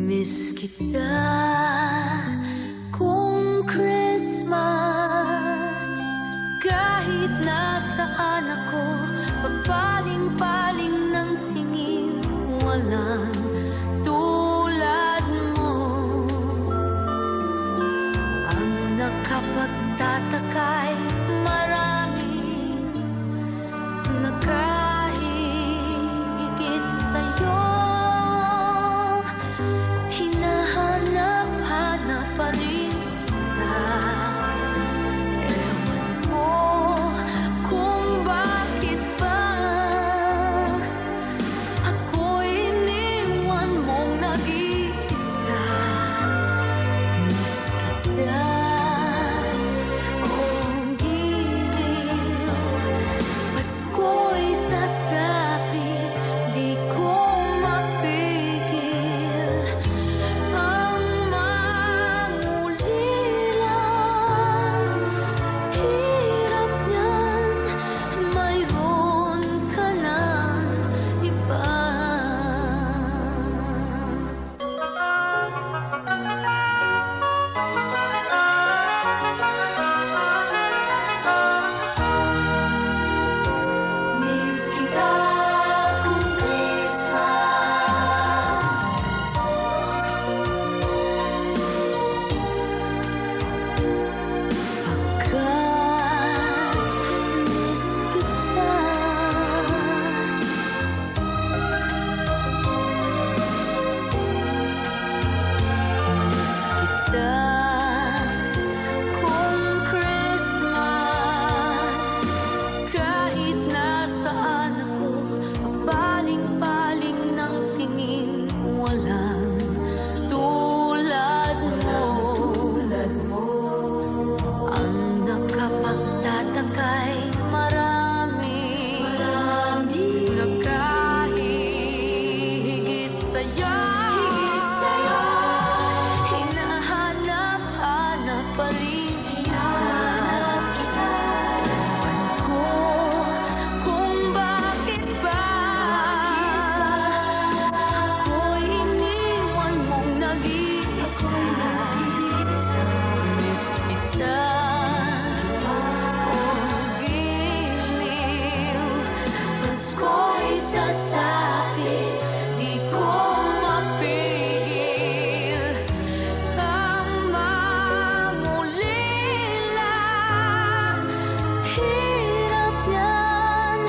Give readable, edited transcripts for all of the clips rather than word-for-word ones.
Miss kita kung Christmas. Kahit nasaan ako, papaling-paling ng tingin, walang tulad mo. Ang nakapagtataka'y maraming nakahigit sa'yo. Hinahanap-hanap pa rin kita. Ewan ko kung bakit ba ako'y iniwan mong nag-iisa. Miss kita, oh giliw. Pasko'y sasapit, di ko mapigil ang mangulilang. Hirap niyan, mayroon ka ng iba. Miss kita kung Christmas. Pagkat miss kita, miss kita kung Christmas. Kahit nasaan ako, papaling-paling ng tingin, walang tulad mo. Ang nakapagtataka'y marami nakahigit sa'yo. Hinahanap-hanap pa rin kita. Ewan ko kung bakit ba ako'y iniwan mong nag-iisa. Miss kita, oh giliw. Pasko'y sasapit, di ko mapigil ang mangulila. Hirap yan,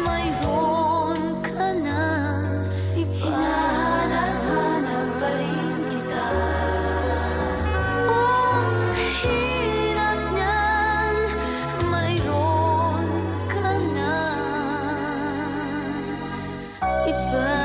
mayroon ka ng iba. Hinahanap pa rin kita. Oh, hirap niyan, mayroon ka ng iba.